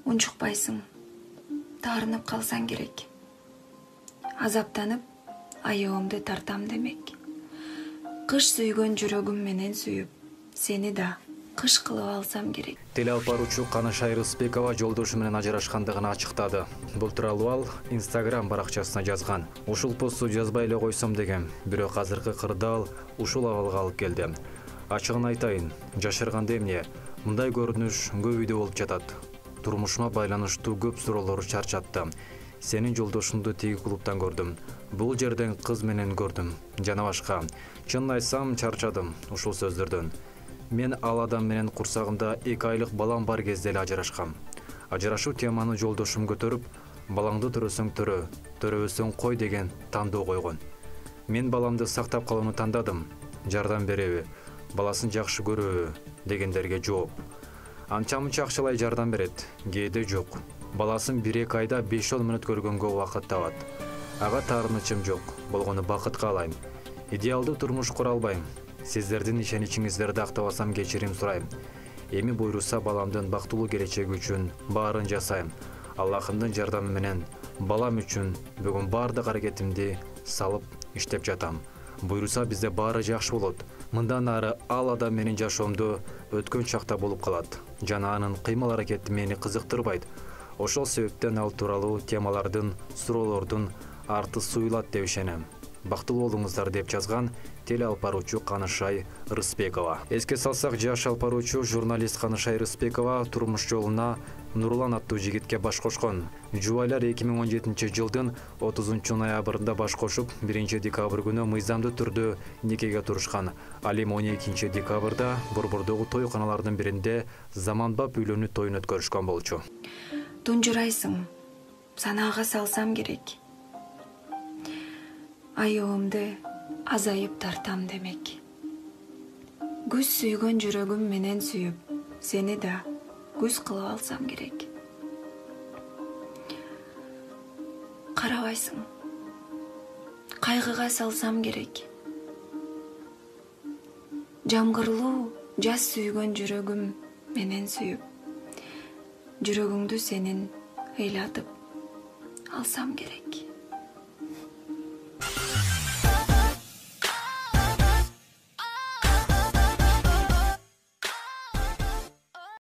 Унчукпайсың, таарынып калсаң керек. Азаптанып, аябымды тартам демек. Кыш сүйгөн жүрөгүм менен сүйүп, сени да кыш кылып алсам керек. Телеалпаруучу Канышай Рыспекова жолдошу менен ажырашкандыгын ачыктады. Бул тууралуу ал Instagram баракчасына жазган. Ушул посту жазбай эле койсом дегем, бирок азыркы кырдаал ушул абалга алып келди. Ачыгын айтайын, жашырганда эмне, мындай көрүнүш көп үйдө болуп жатат. Турмушума байланыштуу көп суроолор чарчатты. Сенин жолдошуңду тиги клубтан көрдүм. Бул жерден кыз менен көрдүм. Жана башка. Чынын айтсам, чарчадым ушул сөздөрдөн. Мен ал адам менен курсагымда 2 айлык балам бар кезде эле ажырашкам. Ажырашуу теманы жолдошум көтөрүп, балаңды төрөсөң төрө, төрөбөсөң кой деген тандоо койгон. Мен баламды сактап калууну тандадым. Жардам береби, баласын жакшы көрөбү дегендерге жооп. Анча-мынча акчалай жардам берет, кээде жок. Баласын 1-2 айда 5-10 мүнөт көргөнгө убакыт табат. Ага таарынычым жок, болгону бакыт каалайм. Идеалдуу турмуш кура албайм. Сиздердин ишеничиңиздерди актабасам кечирим сурайм. Эми буйруса баламдын бактылуу келечеги үчүн баарын жасайм. Аллахымдын жардамы менен балам үчүн бүгүн баардык аракетимди салып иштеп жатам. Буйруса бизде баары жакшы болот. Мындан ары ал адам менин жашоомдо өткөн чакта болуп калат. Жана анын кыймыл аракети мени кызыктырбайт. Ошол себептен ал тууралуу темалардын, суроолордун арты суюлат деп ишенем. Бактылуу болуңуздар деп жазган телеалпаруучу Канышай Рыспекова. Эске салсак, жаш алпаруучу журналист Канышай Рыспекова турмуш жолуна Нурлан аттуу жигитке баш кошкон. Жубайлар 2017-жылдын 30-ноябрында баш кошуп, 1-декабрь күнү мыйзамдуу түрдө никеге турушкан. Ал эми 12-декабрда Борбордогу тойканалардын биринде заманбап үйлөнүү тоюн өткөрүшкөн болчу. Тунжурайсың, санаага салсам керек. Аябымды азайып тартам демек. Күз сүйгөн жүрөгүм менен сүйүп, сени да күз кылып алсам керек. Карабайсың, кайгыга салсам керек. Жамгырлуу жаз сүйгөн жүрөгүм менен сүйүп, жүрөгүңдү сенин ыйлатып алсам керек.